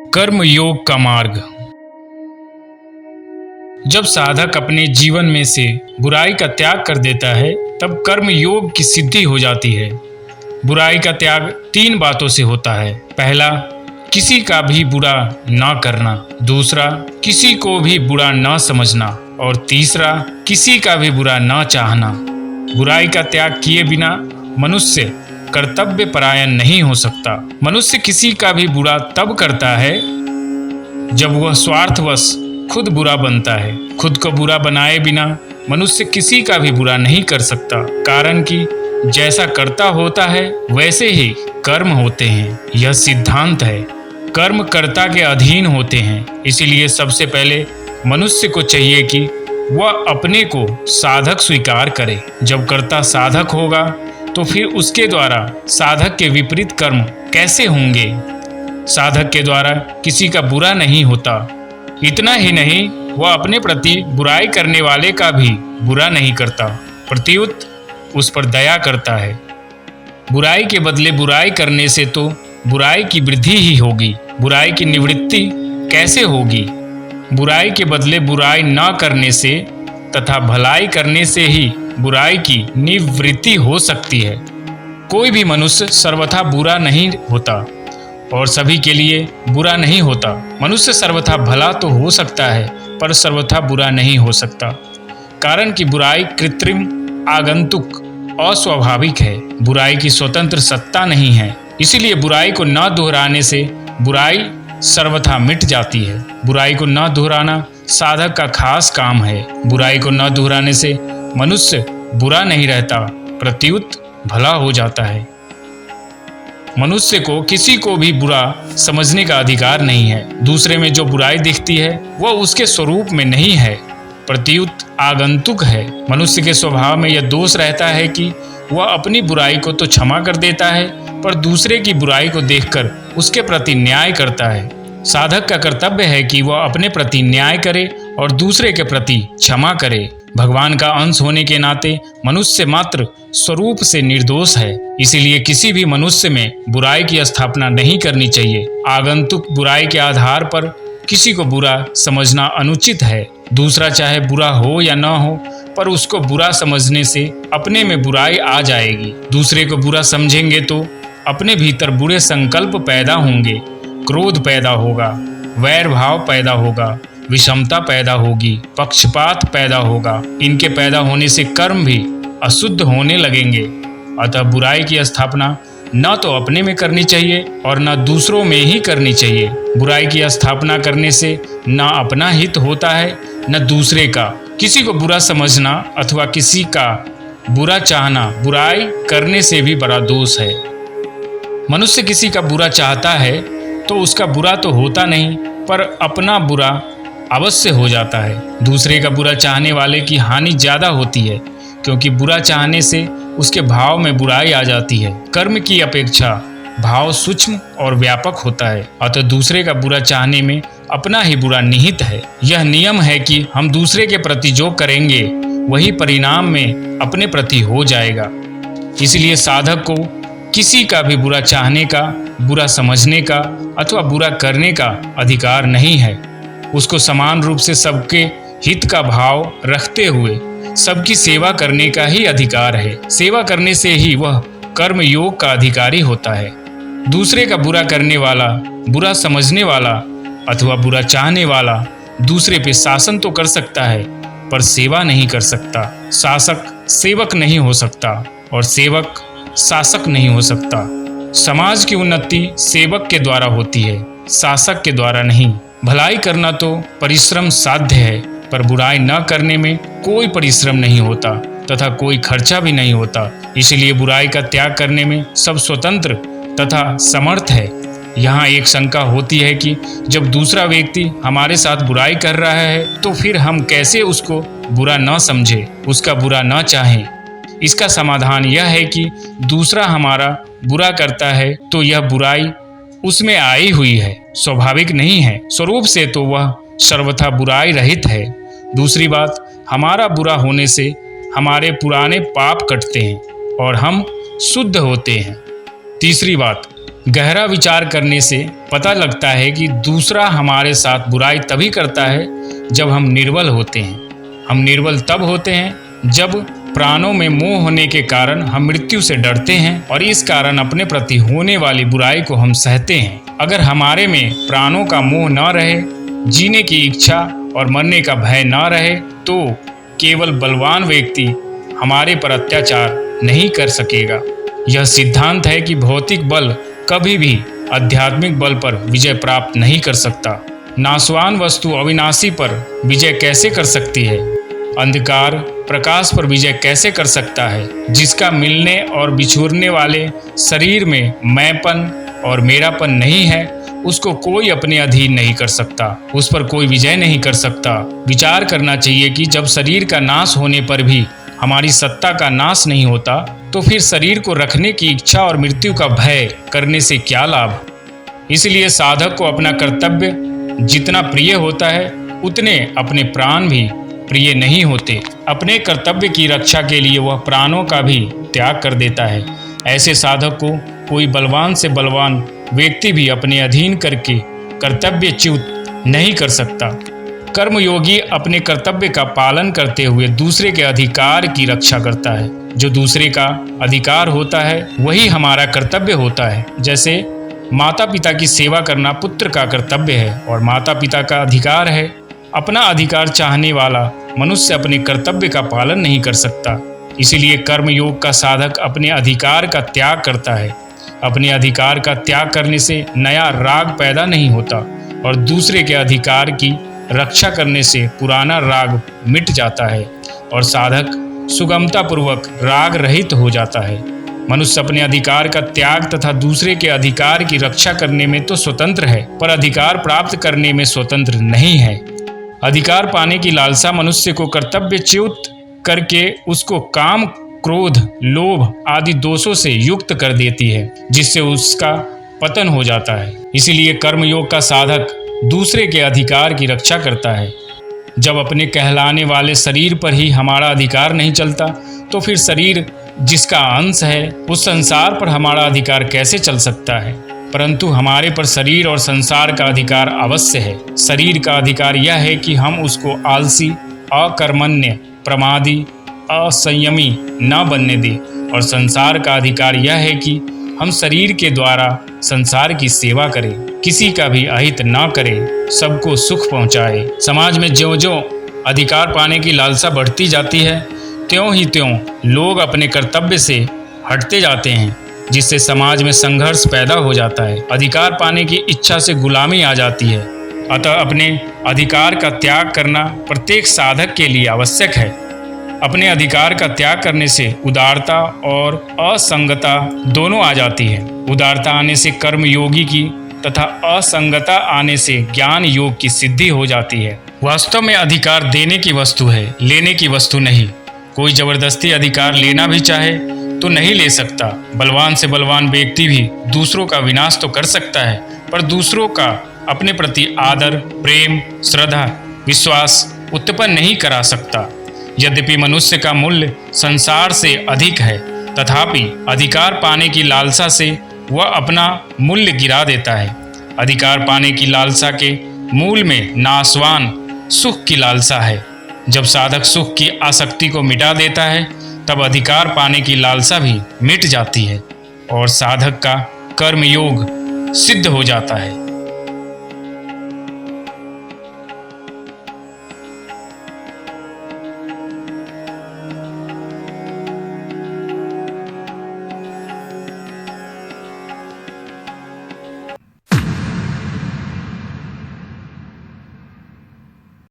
कर्म योग का मार्ग। जब साधक अपने जीवन में से बुराई का त्याग कर देता है तब कर्म योग की सिद्धि हो जाती है। बुराई का त्याग 3 बातों से होता है। पहला, किसी का भी बुरा ना करना। दूसरा, किसी को भी बुरा ना समझना। और तीसरा, किसी का भी बुरा ना चाहना। बुराई का त्याग किए बिना मनुष्य कर्तव्य परायण नहीं हो सकता। मनुष्य किसी का भी बुरा तब करता है जब वह स्वार्थवश खुद बुरा बनता है। खुद को बुरा बनाए बिना मनुष्य किसी का भी बुरा नहीं कर सकता, कारण कि जैसा कर्ता होता है वैसे ही कर्म होते हैं। यह सिद्धांत है। कर्म कर्ता के अधीन होते हैं। इसीलिए सबसे पहले मनुष्य को चाहिए कि वह अपने को साधक स्वीकार करे। जब कर्ता साधक होगा तो फिर उसके द्वारा साधक के विपरीत कर्म कैसे होंगे। साधक के द्वारा किसी का बुरा नहीं होता। इतना ही नहीं, वह अपने प्रति बुराई करने वाले का भी बुरा नहीं करता, प्रत्युत उस पर दया करता है। बुराई के बदले बुराई करने से तो बुराई की वृद्धि ही होगी। बुराई की निवृत्ति कैसे होगी। बुराई के बदले बुराई न करने से तथा भलाई करने से ही बुराई की निवृत्ति हो सकती है। कोई भी मनुष्य सर्वथा बुरा नहीं होता और सभी के लिए बुरा नहीं होता। मनुष्य सर्वथा भला तो हो सकता है पर सर्वथा बुरा नहीं हो सकता, कारण कि बुराई कृत्रिम, आगंतुक, अस्वाभाविक है। बुराई की स्वतंत्र सत्ता नहीं है। इसीलिए बुराई को न दोहराने से बुराई सर्वथा मिट जाती है। बुराई को न दोहराना साधक का खास काम है। बुराई को न दोहराने से मनुष्य बुरा नहीं रहता, प्रत्युत भला हो जाता है। मनुष्य को किसी को भी बुरा समझने का अधिकार नहीं है। दूसरे में जो बुराई दिखती है वह उसके स्वरूप में नहीं है, प्रत्युत आगंतुक है। मनुष्य के स्वभाव में यह दोष रहता है कि वह अपनी बुराई को तो क्षमा कर देता है पर दूसरे की बुराई को देखकर उसके प्रति न्याय करता है। साधक का कर्तव्य है कि वह अपने प्रति न्याय करे और दूसरे के प्रति क्षमा करे। भगवान का अंश होने के नाते मनुष्य मात्र स्वरूप से निर्दोष है। इसीलिए किसी भी मनुष्य में बुराई की स्थापना नहीं करनी चाहिए। आगंतुक बुराई के आधार पर किसी को बुरा समझना अनुचित है। दूसरा चाहे बुरा हो या न हो, पर उसको बुरा समझने से अपने में बुराई आ जाएगी। दूसरे को बुरा समझेंगे तो अपने भीतर बुरे संकल्प पैदा होंगे, क्रोध पैदा होगा, वैर भाव पैदा होगा, विषमता पैदा होगी, पक्षपात पैदा होगा। इनके पैदा होने से कर्म भी अशुद्ध होने लगेंगे। अतः बुराई की स्थापना न तो अपने में करनी चाहिए और न दूसरों में ही करनी चाहिए। बुराई की स्थापना करने से न अपना हित होता है न दूसरे का। किसी को बुरा समझना अथवा किसी का बुरा चाहना बुराई करने से भी बड़ा दोष है। मनुष्य किसी का बुरा चाहता है तो उसका बुरा तो होता नहीं, पर अपना बुरा अवश्य हो जाता है। दूसरे का बुरा चाहने वाले की हानि ज़्यादा होती है, क्योंकि बुरा चाहने से उसके भाव में बुराई आ जाती है। कर्म की अपेक्षा भाव सूक्ष्म और व्यापक होता है, अतः दूसरे का बुरा चाहने में अपना ही बुरा निहित है। यह नियम है कि हम दूसरे के प्रति जो करेंगे वही परिणाम में अपने प्रति हो जाएगा। इसलिए साधक को किसी का भी बुरा चाहने का, बुरा समझने का अथवा बुरा करने का अधिकार नहीं है। उसको समान रूप से सबके हित का भाव रखते हुए सबकी सेवा करने का ही अधिकार है। सेवा करने से ही वह कर्म योग का अधिकारी होता है। दूसरे का बुरा करने वाला, बुरा समझने वाला अथवा बुरा चाहने वाला दूसरे पे शासन तो कर सकता है पर सेवा नहीं कर सकता। शासक सेवक नहीं हो सकता और सेवक शासक नहीं हो सकता। समाज की उन्नति सेवक के द्वारा होती है, शासक के द्वारा नहीं। भलाई करना तो परिश्रम साध्य है, पर बुराई न करने में कोई परिश्रम नहीं होता तथा कोई खर्चा भी नहीं होता। इसलिए बुराई का त्याग करने में सब स्वतंत्र तथा समर्थ है। यहाँ एक शंका होती है कि जब दूसरा व्यक्ति हमारे साथ बुराई कर रहा है तो फिर हम कैसे उसको बुरा न समझें, उसका बुरा न चाहें। इसका समाधान यह है कि दूसरा हमारा बुरा करता है तो यह बुराई उसमें आई हुई है, स्वाभाविक नहीं है। स्वरूप से तो वह सर्वथा बुराई रहित है। दूसरी बात, हमारा बुरा होने से हमारे पुराने पाप कटते हैं और हम शुद्ध होते हैं। तीसरी बात, गहरा विचार करने से पता लगता है कि दूसरा हमारे साथ बुराई तभी करता है जब हम निर्बल होते हैं। हम निर्बल तब होते हैं जब प्राणों में मोह होने के कारण हम मृत्यु से डरते हैं और इस कारण अपने प्रति होने वाली बुराई को हम सहते हैं। अगर हमारे में प्राणों का मोह न रहे, जीने की इच्छा और मरने का भय न रहे, तो केवल बलवान व्यक्ति हमारे पर अत्याचार नहीं कर सकेगा। यह सिद्धांत है कि भौतिक बल कभी भी आध्यात्मिक बल पर विजय प्राप्त नहीं कर सकता। नाशवान वस्तु अविनाशी पर विजय कैसे कर सकती है? अंधकार प्रकाश पर विजय कैसे कर सकता है? जिसका मिलने और बिछुड़ने वाले शरीर में मैंपन और मेरापन नहीं है, उसको कोई अपने अधीन नहीं कर सकता, उस पर कोई विजय नहीं कर सकता। विचार करना चाहिए कि जब शरीर का नाश होने पर भी हमारी सत्ता का नाश नहीं होता, तो फिर शरीर को रखने की इच्छा और मृत्यु का भय करने से क्या लाभ? इसलिए साधक को अपना कर्तव्य जितना प्रिय होता है, उतने अपने प्राण भी प्रिय नहीं होते। अपने कर्तव्य की रक्षा के लिए वह प्राणों का भी त्याग कर देता है। ऐसे साधक को कोई बलवान से बलवान व्यक्ति भी अपने अधीन करके कर्तव्यच्युत नहीं कर सकता। कर्मयोगी अपने कर्तव्य का पालन करते हुए दूसरे के अधिकार की रक्षा करता है। जो दूसरे का अधिकार होता है वही हमारा कर्तव्य होता है। जैसे माता पिता की सेवा करना पुत्र का कर्तव्य है और माता पिता का अधिकार है। अपना अधिकार चाहने वाला मनुष्य अपने कर्तव्य का पालन नहीं कर सकता। इसीलिए कर्मयोग का साधक अपने अधिकार का त्याग करता है। अपने अधिकार का त्याग करने से नया राग पैदा नहीं होता और दूसरे के अधिकार की रक्षा करने से पुराना राग मिट जाता है और साधक सुगमतापूर्वक राग रहित हो जाता है। मनुष्य अपने अधिकार का त्याग तथा दूसरे के अधिकार की रक्षा करने में तो स्वतंत्र है, पर अधिकार प्राप्त करने में स्वतंत्र नहीं है। अधिकार पाने की लालसा मनुष्य को कर्तव्यच्युत करके उसको काम, क्रोध, लोभ आदि दोषों से युक्त कर देती है, जिससे उसका पतन हो जाता है। इसीलिए कर्मयोग का साधक दूसरे के अधिकार की रक्षा करता है। जब अपने कहलाने वाले शरीर पर ही हमारा अधिकार नहीं चलता, तो फिर शरीर जिसका अंश है उस संसार पर हमारा अधिकार कैसे चल सकता है? परंतु हमारे पर शरीर और संसार का अधिकार अवश्य है। शरीर का अधिकार यह है कि हम उसको आलसी, अकर्मण्य, प्रमादी, असंयमी न बनने दें, और संसार का अधिकार यह है कि हम शरीर के द्वारा संसार की सेवा करें, किसी का भी अहित न करें, सबको सुख पहुंचाए। समाज में ज्यों-ज्यों अधिकार पाने की लालसा बढ़ती जाती है, त्यों ही त्यों लोग अपने कर्तव्य से हटते जाते हैं, जिससे समाज में संघर्ष पैदा हो जाता है। अधिकार पाने की इच्छा से गुलामी आ जाती है। अतः अपने अधिकार का त्याग करना प्रत्येक साधक के लिए आवश्यक है। अपने अधिकार का त्याग करने से उदारता और असंगता दोनों आ जाती है। उदारता आने से कर्म योगी की तथा असंगता आने से ज्ञान योग की सिद्धि हो जाती है। वास्तव में अधिकार देने की वस्तु है, लेने की वस्तु नहीं। कोई जबरदस्ती अधिकार लेना भी चाहे तो नहीं ले सकता। बलवान से बलवान व्यक्ति भी दूसरों का विनाश तो कर सकता है, पर दूसरों का अपने प्रति आदर, प्रेम, श्रद्धा, विश्वास उत्पन्न नहीं करा सकता। यद्यपि मनुष्य का मूल्य संसार से अधिक है, तथापि अधिकार पाने की लालसा से वह अपना मूल्य गिरा देता है। अधिकार पाने की लालसा के मूल में नाशवान सुख की लालसा है। जब साधक सुख की आसक्ति को मिटा देता है, तब अधिकार पाने की लालसा भी मिट जाती है और साधक का कर्मयोग सिद्ध हो जाता है।